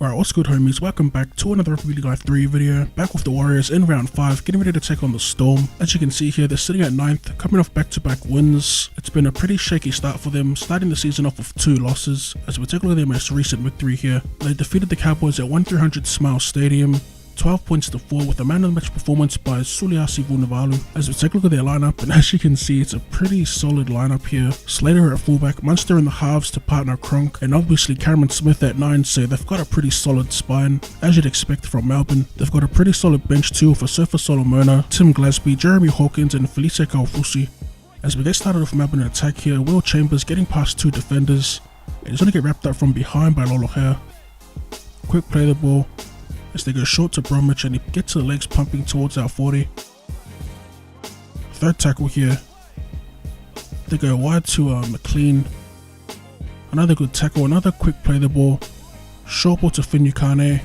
Alright, what's good homies, welcome back to another RLL3 video, back with the Warriors in round 5, getting ready to take on the Storm. As you can see here, they're sitting at 9th, coming off back-to-back wins. It's been a pretty shaky start for them, starting the season off with 2 losses, as we take a look at their most recent victory here. They defeated the Cowboys at 1300 Smile Stadium, 12 points to 4 with a man of the match performance by Suliasi Vunivalu. As we take a look at their lineup, and as you can see, it's a pretty solid lineup here. Slater at fullback, Munster in the halves to partner Cronk, and obviously Cameron Smith at 9, so they've got a pretty solid spine, as you'd expect from Melbourne. They've got a pretty solid bench too for Surfer Solomona, Tim Glasby, Jeremy Hawkins and Felice Kaufusi. As we get started with Melbourne in attack here, Will Chambers getting past 2 defenders, and he's going to get wrapped up from behind by Lolohair. Quick play the ball as they go short to Bromwich and he gets the legs pumping towards our 40. Third tackle here. They go wide to McLean. Another good tackle, another quick play the ball. Short ball to Finucane.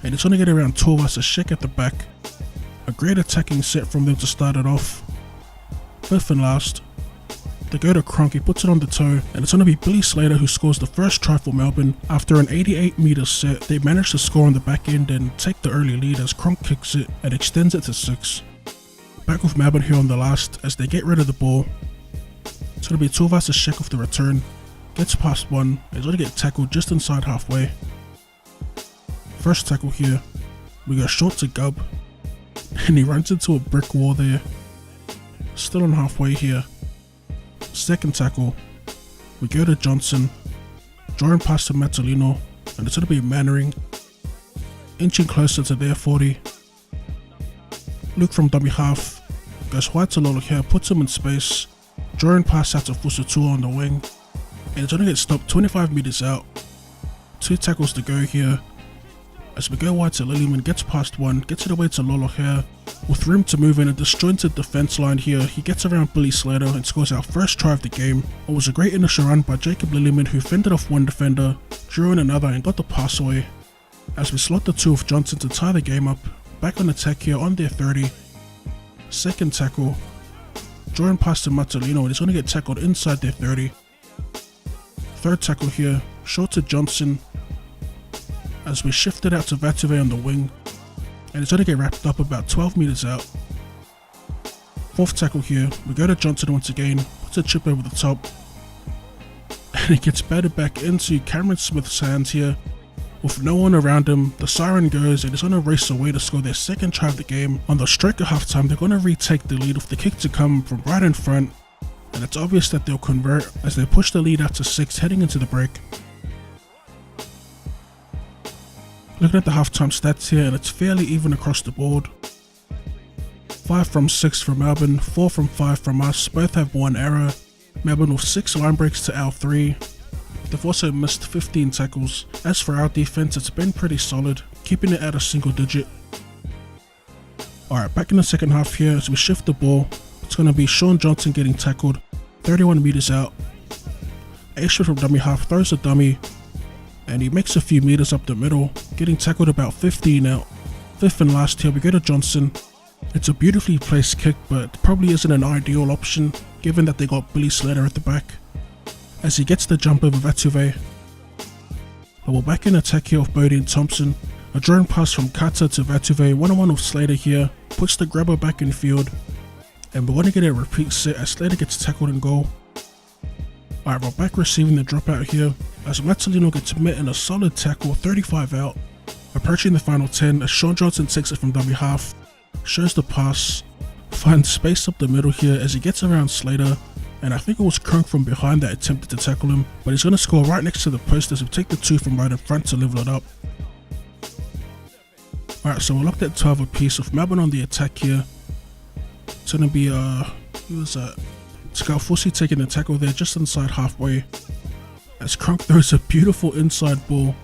And it's going to get around Torvas a shake at the back. A great attacking set from them to start it off. Fifth and last. They go to Cronk, he puts it on the toe, and it's going to be Billy Slater who scores the first try for Melbourne. After an 88-metre set, they manage to score on the back end and take the early lead as Cronk kicks it and extends it to 6. Back with Melbourne here on the last as they get rid of the ball. It's going to be Torvas Shek off the return. Gets past 1, he's going to get tackled just inside halfway. First tackle here. We go short to Gubb, and he runs into a brick wall there. Still on halfway here. Second tackle, we go to Johnson, drawing past to Matalino, and it's going to be Mannering, inching closer to their 40. Luke from dummy half, goes wide to Lolohair, puts him in space, drawing past out to Fusatua on the wing, and it's going to get stopped 25 metres out. 2 tackles to go here, as we go wide to Lillyman, gets past 1, gets it away to Lolohair. With room to move in a disjointed defence line here, he gets around Billy Slater and scores our first try of the game. It was a great initial run by Jacob Lillyman who fended off one defender, drew in another and got the pass away. As we slot the 2 of Johnson to tie the game up, back on attack here on their 30. Second tackle, drawing past to Matalino and he's going to get tackled inside their 30. Third tackle here, short to Johnson, as we shift it out to Vatuve on the wing, and it's going to get wrapped up about 12 metres out. Fourth tackle here, we go to Johnson once again, puts a chip over the top, and it gets batted back into Cameron Smith's hands here. With no one around him, the siren goes and he's going to race away to score their second try of the game. On the stroke of halftime, they're going to retake the lead with the kick to come from right in front, and it's obvious that they'll convert as they push the lead out to 6 heading into the break. Looking at the halftime stats here, and it's fairly even across the board. 5 from 6 from Melbourne, 4 from 5 from us, both have 1 error. Melbourne with 6 line breaks to our 3. They've also missed 15 tackles. As for our defense, it's been pretty solid, keeping it at a single digit. Alright, back in the second half here, as we shift the ball, it's going to be Sean Johnson getting tackled, 31 metres out. Ashford from dummy half throws a dummy, and he makes a few meters up the middle, getting tackled about 15 out. Fifth and last here, we go to Johnson. It's a beautifully placed kick, but probably isn't an ideal option, given that they got Billy Slater at the back, as he gets the jump over Vatuve. But we're back in attack here with Bodie and Thompson. A drone pass from Cara to Vatuve, 1-on-1 with Slater here, puts the grabber back in field, and we're going to get a repeat set as Slater gets tackled in goal. Alright, we're back receiving the dropout here, as Matalino gets met in a solid tackle, 35 out. Approaching the final 10 as Sean Johnson takes it from dummy half, shows the pass, finds space up the middle here as he gets around Slater, and I think it was Cronk from behind that attempted to tackle him, but he's going to score right next to the post as we take the 2 from right in front to level it up. Alright, so we're locked at 12 apiece with Melbourne on the attack here. It's going to be, who was that? Kaufusi taking the tackle there just inside halfway, as Cronk throws a beautiful inside ball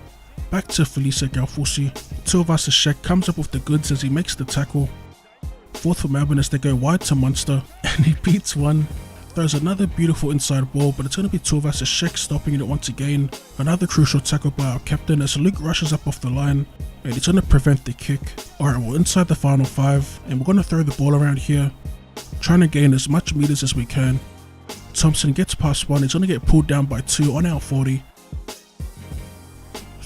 back to Felice Kaufusi. Torvas Shek comes up with the goods as he makes the tackle. Fourth for Melbourne as they go wide to Munster, and he beats one. Throws another beautiful inside ball, but it's going to be Torvas Shek stopping it once again. Another crucial tackle by our captain as Luke rushes up off the line, and he's going to prevent the kick. Alright, we're inside the final 5, and we're going to throw the ball around here, trying to gain as much meters as we can. Thompson gets past 1, he's going to get pulled down by 2 on our 40.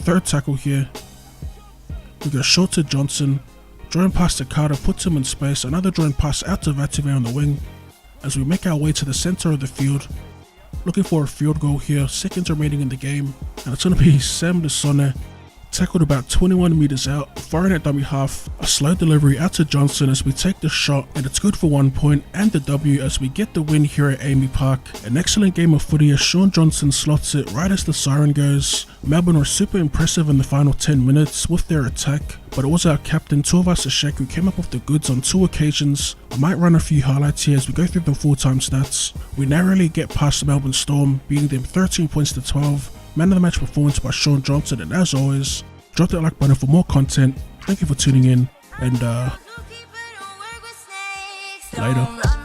Third tackle here, We go short to Johnson, drawing pass to Cara puts him in space, another drawing pass out to Vativer on the wing, as we make our way to the centre of the field, looking for a field goal here, seconds remaining in the game, and it's going to be Sam Lusone, tackled about 21 meters out, firing at dummy half, a slow delivery out to Johnson as we take the shot, and it's good for 1 point and the W as we get the win here at Amy Park. An excellent game of footy as Shaun Johnson slots it right as the siren goes. Melbourne were super impressive in the final 10 minutes with their attack, but it was our captain Tuivasa-Sheck who came up with the goods on 2 occasions. I might run a few highlights here as we go through the full-time stats. We narrowly get past Melbourne Storm, beating them 13 points to 12. Man of the match performance by Shaun Johnson, and as always, drop that like button for more content. Thank you for tuning in, and later.